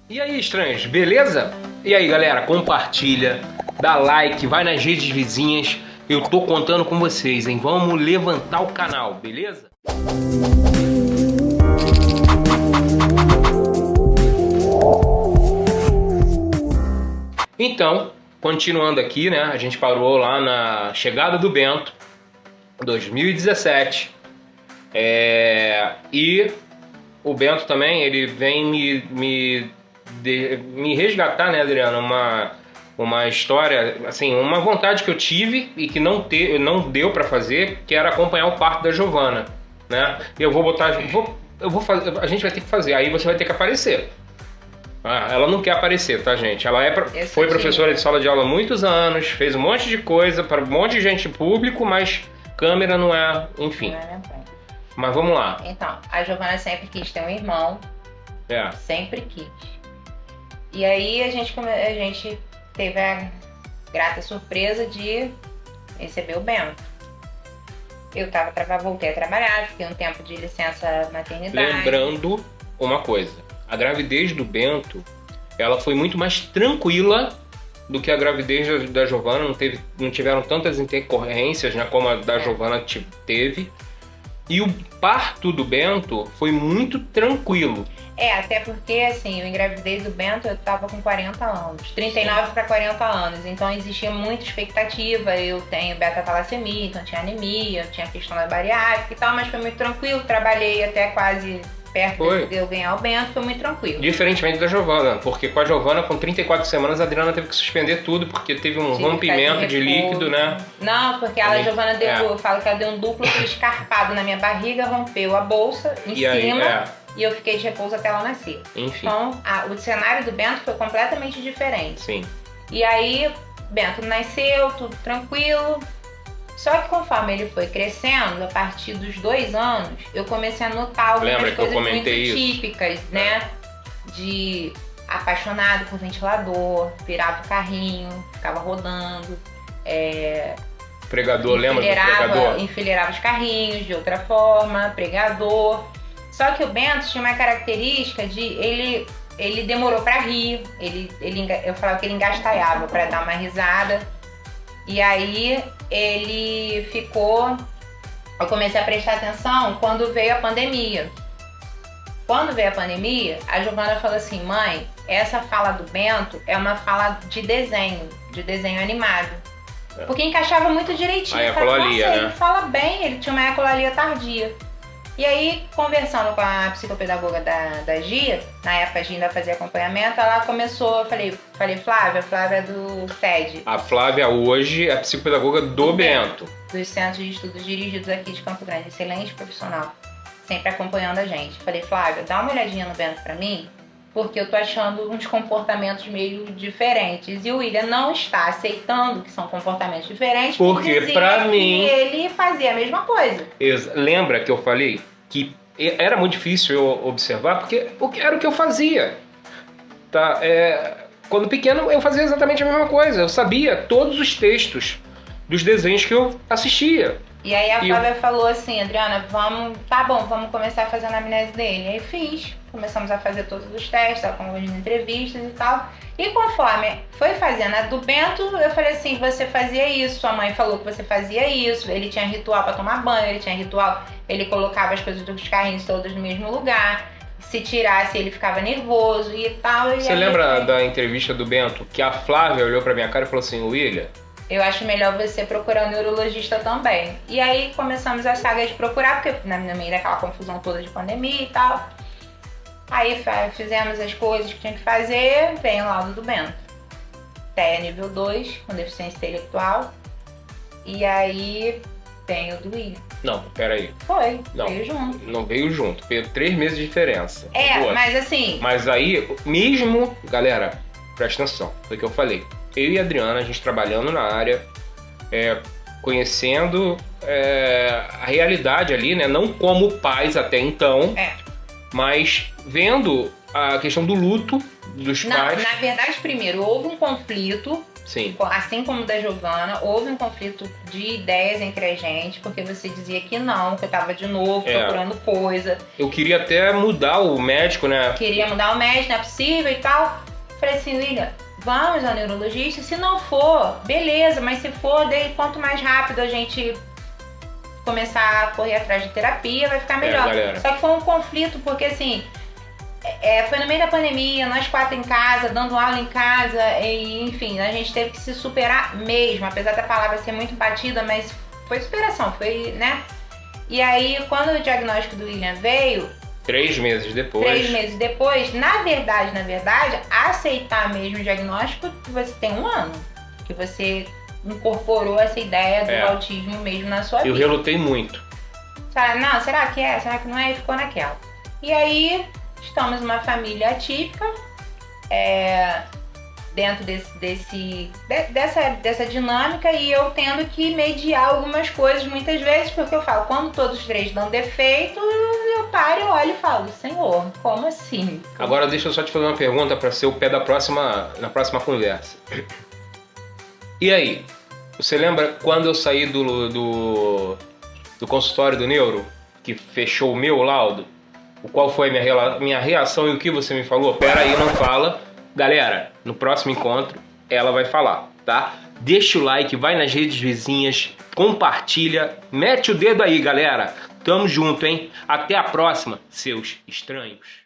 E aí, estranhos, beleza? E aí, galera, compartilha, dá like, vai nas redes vizinhas. Eu tô contando com vocês, hein? Vamos levantar o canal, beleza? Então, continuando aqui, né? A gente parou lá na chegada do Bento, 2017. E o Bento também, ele vem me resgatar, né, Adriana? Uma história, assim, uma vontade que eu tive e que não deu pra fazer, que era acompanhar o parto da Giovana, né? E eu vou botar, eu vou fazer, a gente vai ter que fazer, aí você vai ter que aparecer. Ela não quer aparecer, tá, gente? Ela foi professora de sala de aula há muitos anos, fez um monte de coisa para um monte de gente público, mas câmera não é, enfim. Não é. Mas vamos lá. Então, a Giovana sempre quis ter um irmão. É. Sempre quis. E aí a gente teve a grata surpresa de receber o Bento. Voltei a trabalhar, fiquei um tempo de licença maternidade. Lembrando uma coisa, a gravidez do Bento, ela foi muito mais tranquila do que a gravidez da Giovana, não tiveram tantas intercorrências, né, como a da Giovana teve. E o parto do Bento foi muito tranquilo. Até porque, assim, eu engravidei do Bento, eu tava com 40 anos. 39 para 40 anos. Então existia muita expectativa. Eu tenho beta-talassemia, então tinha anemia, eu tinha questão da bariátrica e tal, mas foi muito tranquilo. Trabalhei até quase perto de eu ganhar o Bento, foi muito tranquilo. Diferentemente da Giovana, porque com a Giovana, com 34 semanas, a Adriana teve que suspender tudo, porque teve um rompimento de líquido, né? Não, porque a Giovana eu falo que ela deu um duplo escarpado na minha barriga, rompeu a bolsa em cima. E eu fiquei de repouso até ela nascer. Enfim. Então, o cenário do Bento foi completamente diferente. Sim. E aí, Bento nasceu, tudo tranquilo. Só que conforme ele foi crescendo, a partir dos 2 anos, eu comecei a notar algumas coisas muito típicas, né? De apaixonado por ventilador, virava o carrinho, ficava rodando. Pregador, lembra do pregador? Enfileirava os carrinhos de outra forma, pregador. Só que o Bento tinha uma característica de ele demorou pra rir, eu falava que ele engastalhava pra dar uma risada. E aí eu comecei a prestar atenção quando veio a pandemia. Quando veio a pandemia, a Giovana falou assim: mãe, essa fala do Bento é uma fala de desenho animado. Porque encaixava muito direitinho. A ecolalia, né? Ele fala bem, ele tinha uma ecolalia tardia. E aí, conversando com a psicopedagoga da Gia, na época a Gia ainda fazia acompanhamento, ela começou, eu falei, Flávia do TED. A Flávia hoje é a psicopedagoga do Bento. Dos centros de estudos dirigidos aqui de Campo Grande, excelente profissional, sempre acompanhando a gente. Falei, Flávia, dá uma olhadinha no Bento pra mim, porque eu tô achando uns comportamentos meio diferentes. E o William não está aceitando que são comportamentos diferentes, porque pra mim ele fazia a mesma coisa. Lembra que eu falei que era muito difícil eu observar, porque era o que eu fazia. Tá? Quando pequeno eu fazia exatamente a mesma coisa. Eu sabia todos os textos dos desenhos que eu assistia. E aí a Flávia falou assim: Adriana, vamos começar a fazer a anamnese dele. Aí fiz, começamos a fazer todos os testes, algumas entrevistas e tal. E conforme foi fazendo a do Bento, eu falei assim: você fazia isso, sua mãe falou que você fazia isso. Ele tinha ritual para tomar banho, ele colocava as coisas dos carrinhos todas no mesmo lugar. Se tirasse, ele ficava nervoso e tal. Você lembra da entrevista do Bento, que a Flávia olhou pra minha cara e falou assim: William, eu acho melhor você procurar um neurologista também. E aí começamos a saga de procurar, porque no meio daquela confusão toda de pandemia e tal. Aí fizemos as coisas que tinha que fazer, vem o laudo do Bento. TEA nível 2, com deficiência intelectual. E aí tem o do William. Não, peraí. Veio junto. Não veio junto, veio 3 meses de diferença. Mas assim... Mas aí, mesmo, galera, presta atenção, foi o que eu falei. Eu e a Adriana, a gente trabalhando na área, conhecendo a realidade ali, né? Não como pais até então, mas vendo a questão do luto dos pais. Na verdade, primeiro, houve um conflito Sim. Assim como da Giovana, houve um conflito de ideias entre a gente, porque você dizia que não, que eu tava de novo procurando coisa. Eu queria até mudar o médico, né? Queria mudar o médico, não é possível e tal. Falei assim, William, vamos ao neurologista? Se não for, beleza, mas se for, daí quanto mais rápido a gente começar a correr atrás de terapia, vai ficar melhor. Só que foi um conflito, porque assim, foi no meio da pandemia, nós 4 em casa, dando aula em casa, e enfim, a gente teve que se superar mesmo, apesar da palavra ser muito batida, mas foi superação, foi, né? E aí, quando o diagnóstico do William veio... 3 meses depois. 3 meses depois, na verdade, aceitar mesmo o diagnóstico, você tem 1 ano, que você incorporou essa ideia do autismo mesmo na sua vida. Eu relutei muito. Não, será que é? Será que não é? E ficou naquela. E aí... Estamos uma família atípica, dentro dessa dinâmica, e eu tendo que mediar algumas coisas muitas vezes, porque eu falo, quando todos os 3 dão defeito, eu paro, eu olho e falo, Senhor, como assim? Agora deixa eu só te fazer uma pergunta para ser o pé na próxima conversa. E aí, você lembra quando eu saí do consultório do neuro, que fechou o meu laudo? Qual foi a minha reação e o que você me falou? Pera aí, não fala. Galera, no próximo encontro, ela vai falar, tá? Deixa o like, vai nas redes vizinhas, compartilha, mete o dedo aí, galera. Tamo junto, hein? Até a próxima, seus estranhos.